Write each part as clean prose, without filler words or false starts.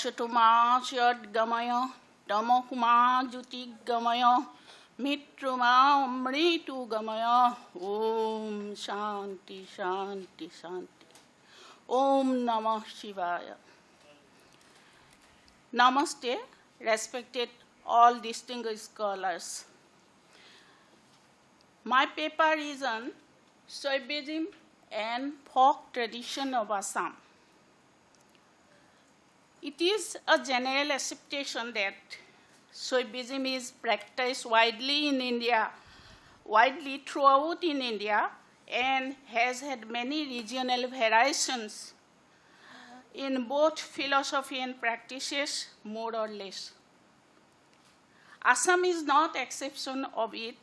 Ashatoma Gamaya, Damokuma Juti Gamaya, Mitruma Mritu Gamaya, Om Shanti Shanti Shanti, Om Namah Shivaya. Namaste, respected all distinguished scholars. My paper is on Saivism and folk tradition of Assam. It is a general acceptation that Saivism is practiced widely throughout in India, and has had many regional variations in both philosophy and practices, more or less. Assam is not exception of it.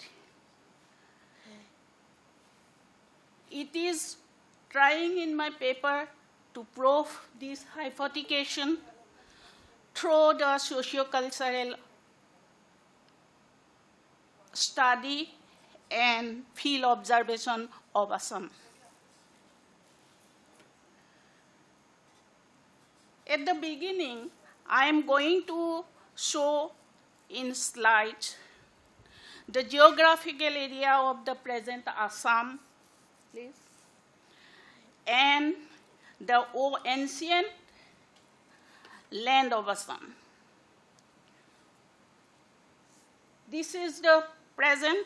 It is trying in my paper to prove this hypothecation through the socio-cultural study and field observation of Assam. At the beginning, I am going to show in slides the geographical area of the present Assam, please, and the ancient land of Assam. This is the present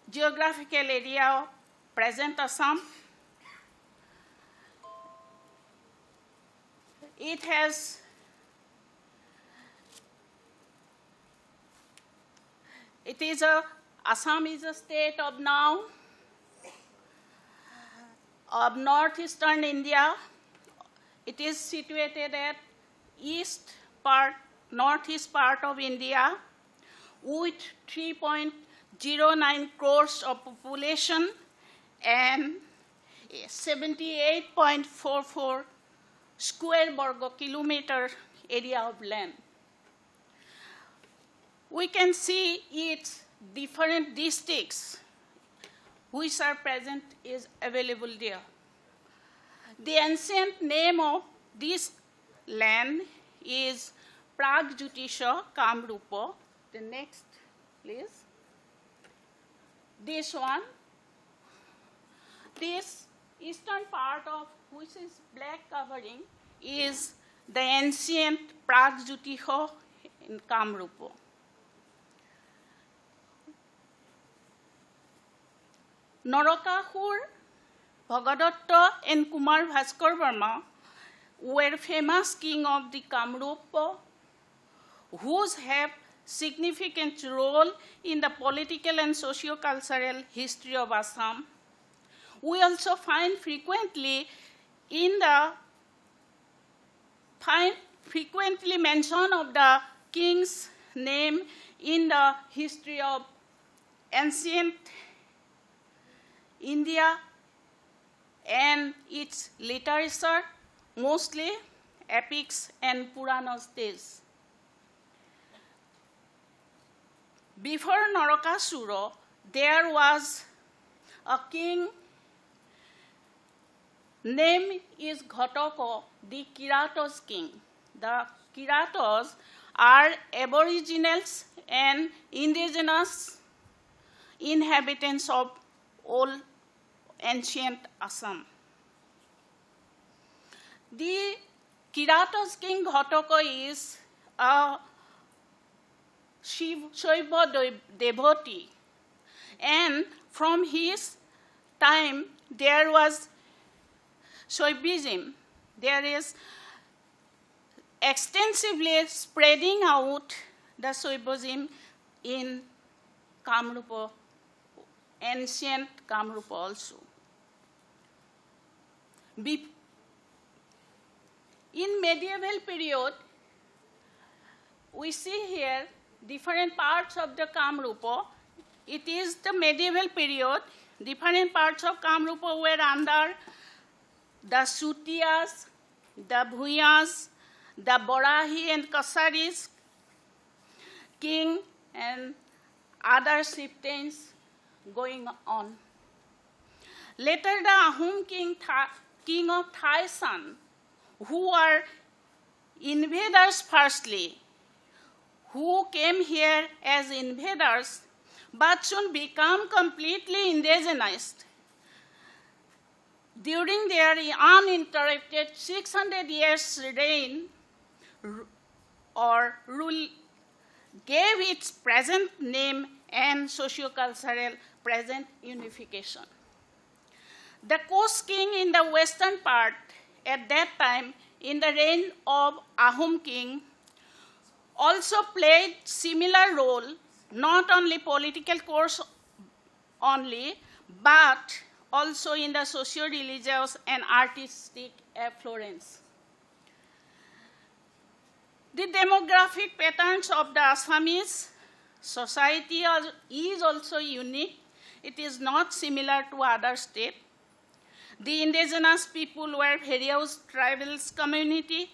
geographical area of present Assam. Assam is a state of now of northeastern India. It is situated at northeast part of India with 3.09 crores of population and 78.44 square Borgo kilometer area of land. We can see its different districts which are present is available there. The ancient name of this land is Pragjutisha Kamrupa. The next, please. This one. This eastern part of which is black covering is the ancient Pragjutisha in Kamrupa. Narakasur, Bhagadatta, and Kumar Bhaskar Verma were famous king of the Kamrupa, whose have significant role in the political and socio-cultural history of Assam. We also find frequently mention of the king's name in the history of ancient India and its literature, mostly epics and Puranas tales. Before Narakasura, there was a king, name is Ghataka, the Kiratos king. The Kiratos are aboriginals and indigenous inhabitants of old ancient Assam. The Kiratos king Ghataka is a Shaiva devotee, and from his time there was Saivism. There is extensively spreading out the Saivism in Kamrupa, ancient Kamrupa also. In medieval period, we see here different parts of the Kamrupa. It is the medieval period. Different parts of Kamrupa were under the Sutiyas, the Bhuyas, the Barahi and Kasaris king, and other chieftains going on. Later, the Ahom king of Thaisan, who are invaders firstly, who came here as invaders, but soon become completely indigenized. During their uninterrupted 600 years reign or rule, gave its present name and socio-cultural present unification. The coast king in the western part at that time in the reign of Ahom king also played similar role, not only political course only, but also in the socio-religious and artistic affluence. The demographic patterns of the Assamese society is also unique. It is not similar to other states. The indigenous people were various tribal community,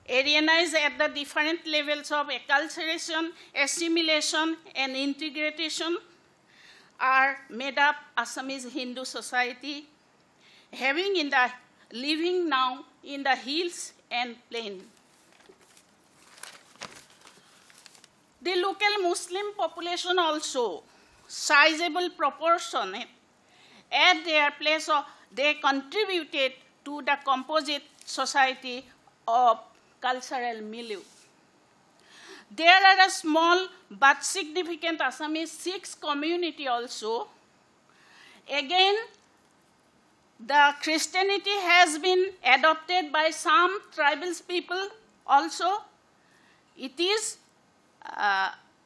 Aryanized at the different levels of acculturation, assimilation, and integration, are made up Assamese Hindu society, living now in the hills and plain. The local Muslim population also, sizable proportion, at their place, they contributed to the composite society of cultural milieu. There are a small but significant Assamese Sikh community also. Again, the Christianity has been adopted by some tribal people also. It is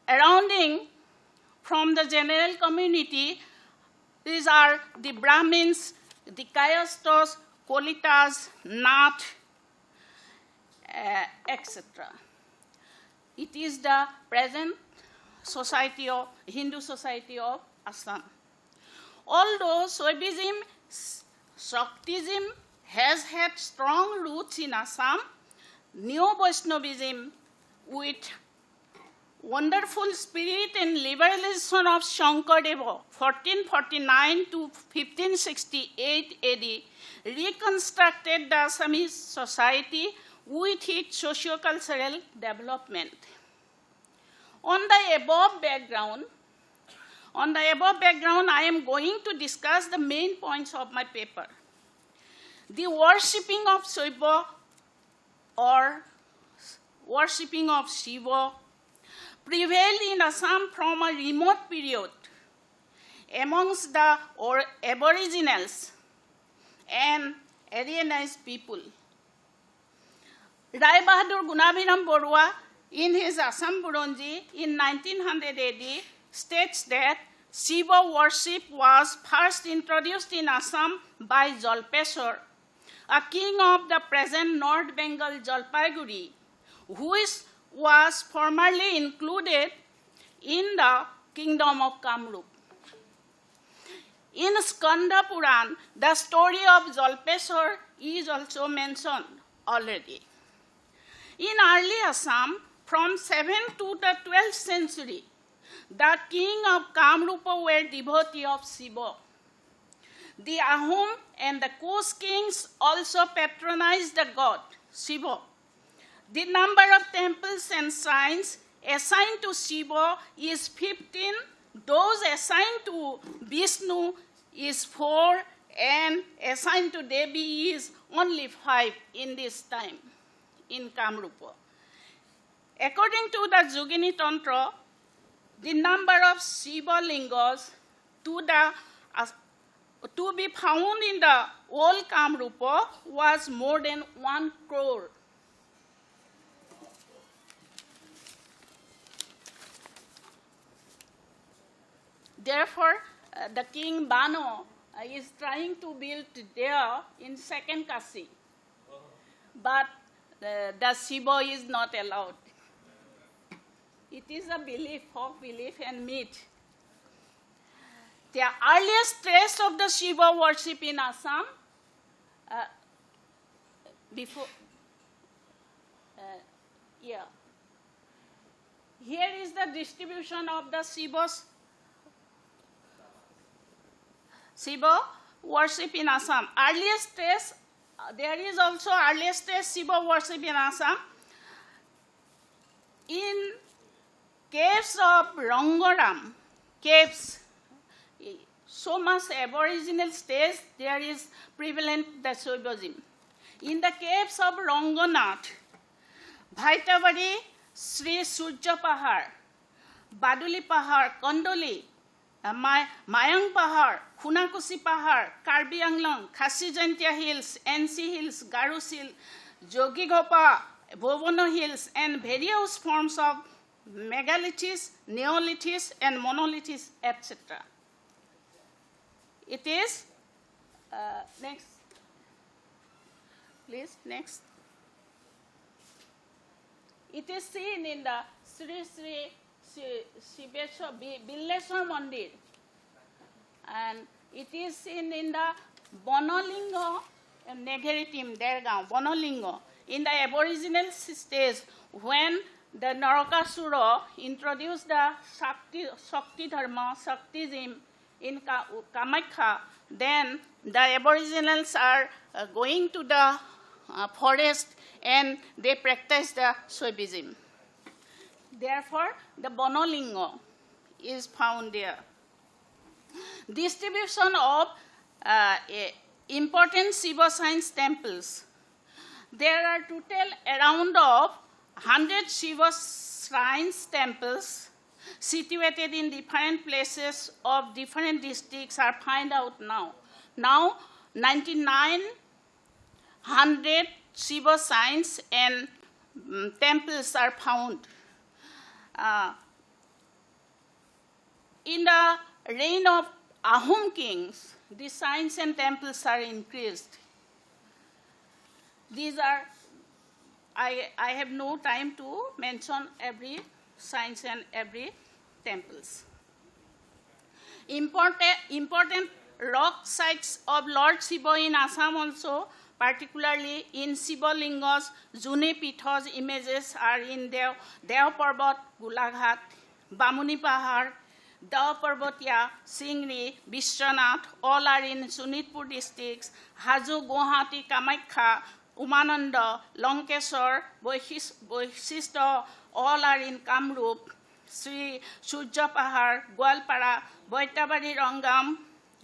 surrounding from the general community. These are the Brahmins, the Kayastos, Kolitas, Nath, etc. It is the present society of Hindu society of Assam. Although Saivism, Shaktism has had strong roots in Assam, Neo-Vaishnavism with wonderful spirit and liberalization of Shankardev, 1449 to 1568 AD, reconstructed the Assamese society with its socio-cultural development. On the above background, I am going to discuss the main points of my paper. The worshipping of Shiva or worshipping of Shiva prevailed in Assam from a remote period amongst the aboriginals and Aryanized people. Rai Bahadur Gunabiram Baruah, in his Assam Buronji in 1900 AD, states that Shiva worship was first introduced in Assam by Jalpeshwar, a king of the present North Bengal Jalpaiguri, who was formerly included in the kingdom of Kamrup. In Skanda Puran, the story of Jalpeshwar is also mentioned already. In early Assam, from 7th to the 12th century, the king of Kamrupa were devotees of Shiva. The Ahom and the coast kings also patronized the god, Shiva. The number of temples and shrines assigned to Shiva is 15, those assigned to Vishnu is 4, and assigned to Devi is only 5 in this time in Kamrupa. According to the Jogini Tantra, the number of Shiva lingas to be found in the old Kamrupa was more than 1 crore. Therefore, the king Bano is trying to build there in second Kasi, but the Shiva is not allowed. It is a belief, folk belief and myth. The earliest trace of the Shiva worship in Assam, here is the distribution of the Shiva worship in Assam. Earliest trace, there is also earliest trace Shiva worship in Assam. In caves of Rongoram, caves, so much aboriginal stage, there is prevalent the Saivism. In the caves of Rangonath, Bhaitabari, Sri Surya Pahar, Baduli Pahar, Kondoli, Mayang Pahar, Funakusi Pahar, Karbi Anglong, Khasi Jantia Hills, NC Hills, Garus Hill, Jogigopa, Bovono Hills, and various forms of megalithes, neolithes, and monoliths, etc. It is, next, please, next. It is seen in the Sri Billeshwar Mandir, and it is seen in the Bonolingo Negaritim, Dergaon, Bonolingo, in the aboriginal stage when the Narakasura introduced the Shakti Dharma, Shaktism in Kamakya. Then the aboriginals are going to the forest and they practice the Saivism. Therefore, the Bonolingo is found there. Distribution of important Shiva science temples. There are total around of 100 Shiva shrines temples situated in different places of different districts are found out now. Now, 9,900 Shiva shrines and temples are found. In the reign of Ahom kings, the shrines and temples are increased. These are, I have no time to mention every shrines and every temples. Important rock sites of Lord Shiva in Assam also, particularly in Shiva Lingos, June Pithos images are in Deo Parbat, Gulaghat, Bamuni Pahar, Dao Parbatia, Singri, Vishwanath, all are in Sunitpur districts, Hazu, Guwahati, Kamakya, Umananda, Lankeshwar, Boishishta, all are in Kamrup, Sri Surya Pahar, Gwalpara, Baitabari Rangam,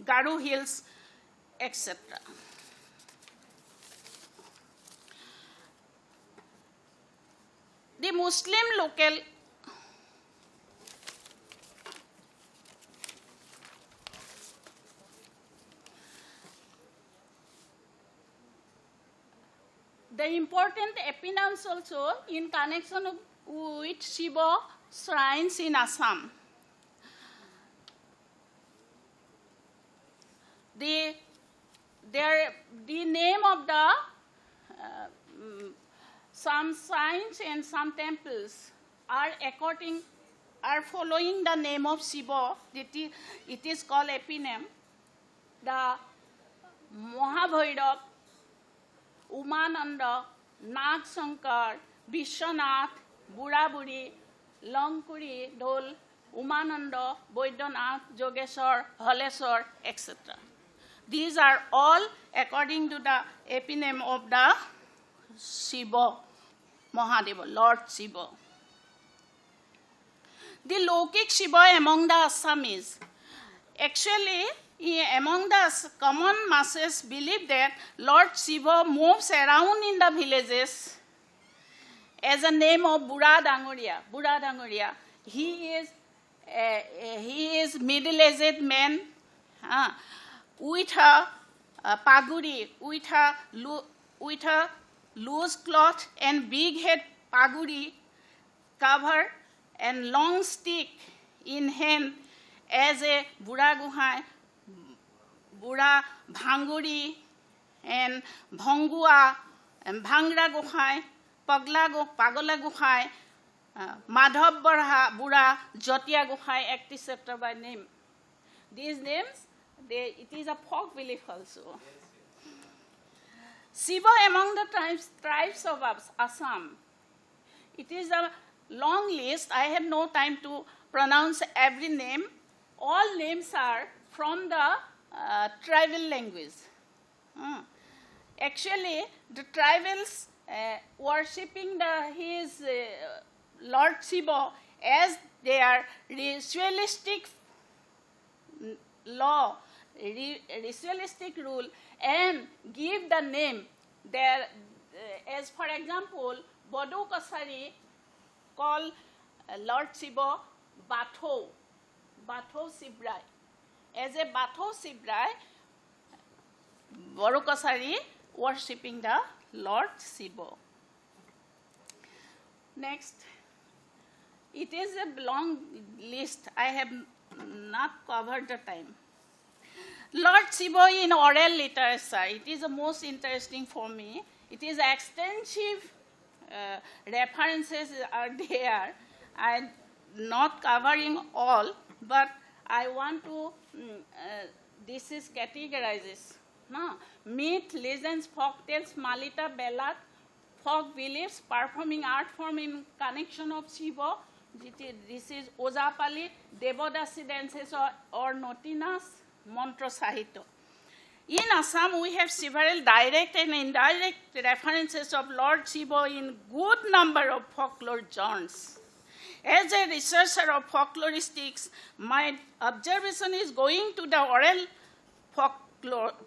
Garu Hills, etc. The Muslim local the important eponyms also in connection with Shiva shrines in Assam. The name of the some shrines and some temples are following the name of Shiva. It is called eponym. The Mahabhairav, Umananda, Nag Shankar, Vishwanath, Buraburi, Lankuri, Dol, Umananda, Boidonath, Jogeshwar, Haleshwar, etc. These are all according to the eponym of the Shiva, Mahadeva, Lord Shiva. The Lokik Shiva among the Assamese. Actually, among the common masses believe that Lord Shiva moves around in the villages as a name of Bura Dangoria. He is middle-aged man with a paguri, with a loose cloth and big head paguri cover and long stick in hand as a Bura Guhai, Bura Bhanguri and Bhangua and Bhangra Guhai, Pagola Guhai, Madhav Bura, Jotia Guhai, etc. by name. These names, it is a folk belief also. Shiva among the tribes of Assam. It is a long list. I have no time to pronounce every name. All names are from the tribal language. Actually, the tribals worshipping his Lord Shiva as their ritualistic law, ritualistic rule, and give the name there. As for example, Bodo Kasari call Lord Shiva Batho Sibrai. As a Batho Sibrai, Bodo Kasari worshipping the Lord Shiva. Next, it is a long list. I have not covered the time. Lord Shiva in oral literature, it is the most interesting for me. It is extensive references are there. I'm not covering all, but I want to, this is categorizes. No? Myth, legends, folk tales, Malita, ballad, folk beliefs, performing art form in connection of Shiva. This is Ojapali, Devodasi dances or Notinas, Mantra Sahitya. In Assam, we have several direct and indirect references of Lord Shiva in good number of folklore genres. As a researcher of folkloristics, my observation is going to the oral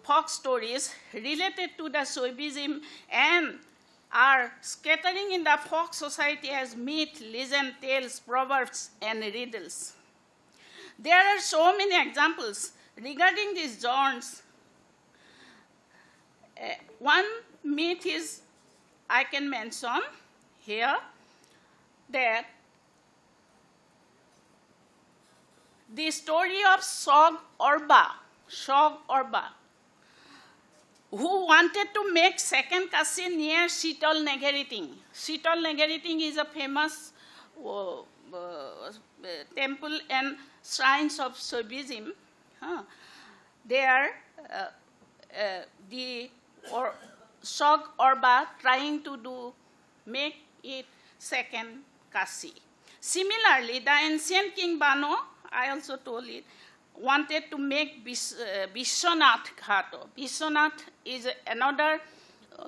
folk stories related to the Saivism and are scattering in the folk society as myth, legend, tales, proverbs, and riddles. There are so many examples regarding these genres. One myth is, I can mention here, that the story of Shog Orba, who wanted to make second Kasi near Shitol Negeriting. Shitol Negeriting is a famous temple and shrines of Saivism. There, the Shog Orba trying to make it second Kasi. Similarly, the ancient King Bano, I also told it, wanted to make Vishwanath Ghato. Vishwanath is another,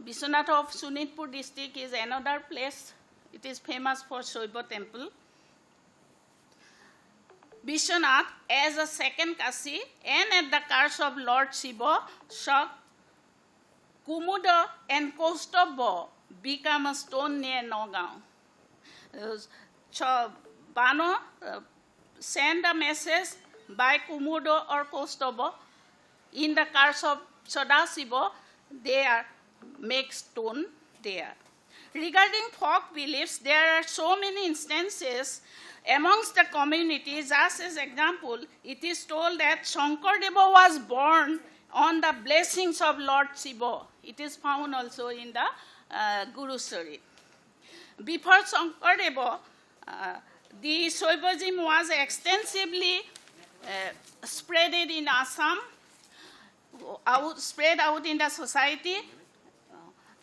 Vishwanath of Sunitpur district is another place. It is famous for Shaiva temple. Vishwanath as a second Kasi and at the curse of Lord Shiva, Shog, Kumuda and Kostobbo become a stone near Nagaon. Bano send a message by Kumudo or Kostobbo in the curse of Sadasiva, they are make stone there. Regarding folk beliefs, there are so many instances amongst the communities. As an example, it is told that Shankardeva was born on the blessings of Lord Shiva. It is found also in the Guru Story. Before Shankardeva, the Saivism was extensively spread in Assam, spread out in the society.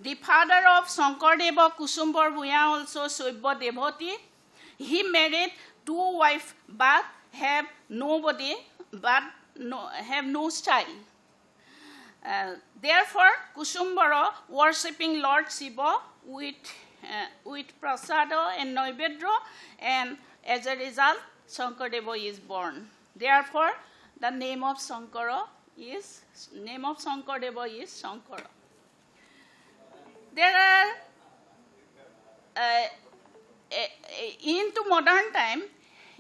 The father of Shankardeva, Kusumbhar Bhuya, also Saiva devotee. He married 2 wives, but have nobody, but have no child. Therefore, Kusumbhara worshipping Lord Shiva with prasada and noibedra, and as a result, Shankardeva is born. Therefore, the name of Shankardeva is Shankara. There are, into modern time,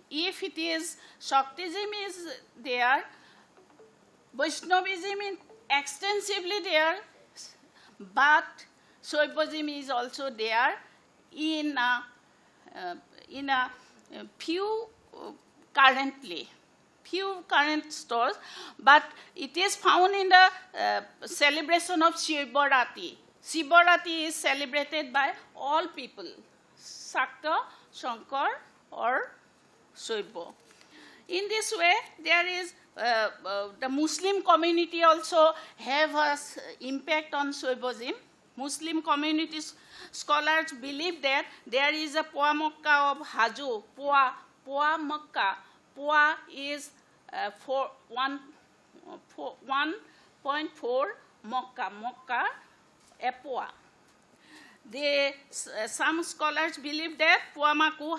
if it is Shaktism is there, Vaishnavism is extensively there, but Saivism is also there in a few current stores, but it is found in the celebration of Shivarati. Shivarati is celebrated by all people, Shakta, Shankar, or Saiva. In this way, there is the Muslim community also have an impact on Saivism. Muslim community scholars believe that there is a Poa Mokka of Hajo, Poa Mokka. Poa is 1.4 Mokka, a Poa. Some scholars believe that Puamaka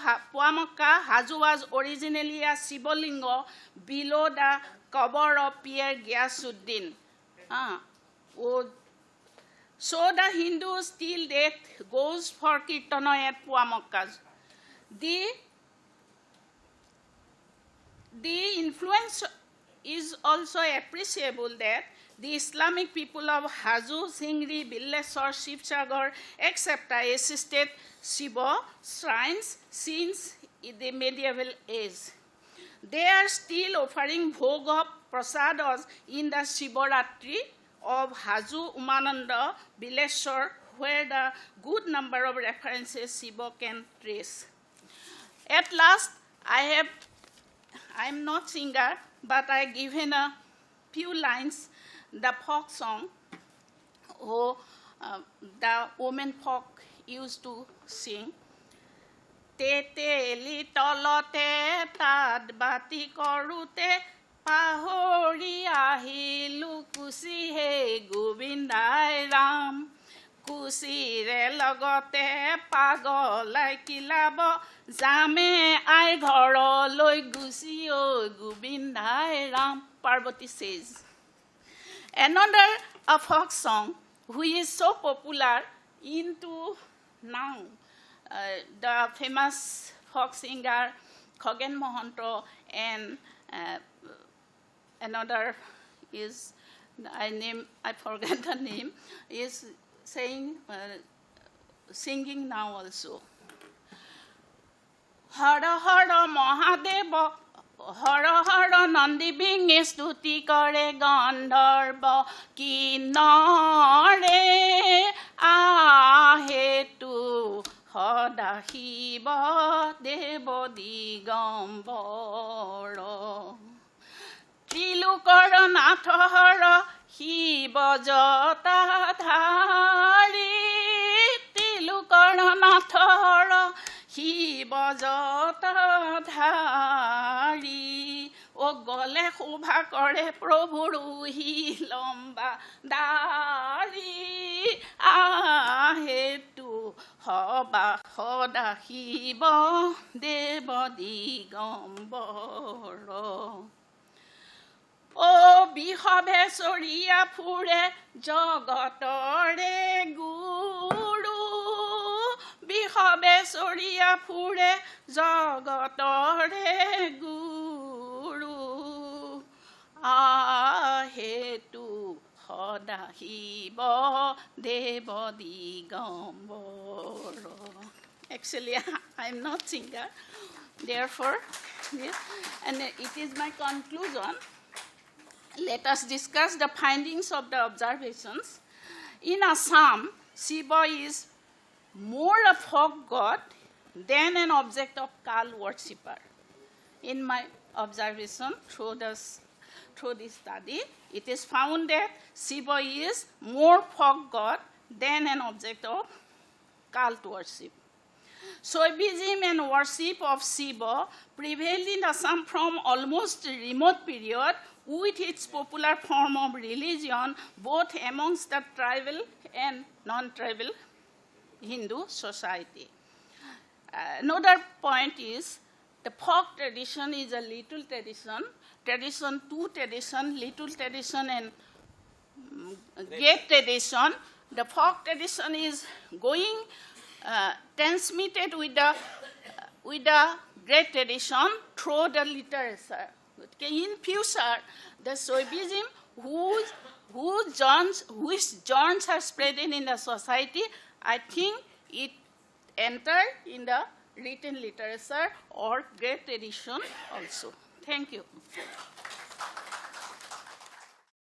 Hazu was originally a Shivalinga below the cover of Pierre Gyasuddin. So the Hindus till date goes for Kirtana at Puamakas. The influence is also appreciable that the Islamic people of Hazu, Singri, Billeswar, Shivsagar, etc. assisted Shiva shrines since the medieval age. They are still offering bhog of prasadas in the Shivaratri of Hazu, Umananda, Billeswar, where the good number of references Shiva can trace. At last, I am not singer, but I given a few lines, the folk song, the women folk used to sing. Teteli tolote tad bati korute pahori ahilu kusi he Govindai Ram. Kusire logote pagolai kilabo jame ai ghoroloi gusi o Govindai Ram, Parvati says. Another folk song which is so popular into now, the famous folk singer Khagen Mohanto and another is, I forget the name, is singing now also. Hara Hara Mahadeva, Hara Hara Nandi Binge Stuti Kare Gandharva Kinare Ahetu Hada Hiba Devo Digambara Tilukara Nathahara Hiba Jata Dhari Tilukara Nathahara Hiba Jata Dhari O Gole Shobha Kare Prabhuru Hi Lamba Dari Ahetu Haba Hoda Hiba Deva Digambara O Bihabe Soriya Pure Jagatare Guru Bihabe Soriya Pure Jagatare Guru Ahetu Hoda Hiba Deva Digambara. Actually, I am not singer. Therefore, yes, and it is my conclusion. Let us discuss the findings of the observations. In Assam, Shiva is more a folk god than an object of Kal worshipper. In my observation through this study, it is found that Shiva is more folk god than an object of cult worship. Saivism and worship of Shiva prevailed in Assam from almost remote period with its popular form of religion both amongst the tribal and non-tribal Hindu society. Another point is the folk tradition is a little tradition, tradition to tradition, little tradition and great tradition. The folk tradition is going transmitted with the great tradition through the literature. In future, the Saivism whose germs are spreading in the society, I think it entered in the written literature or great tradition also. Thank you.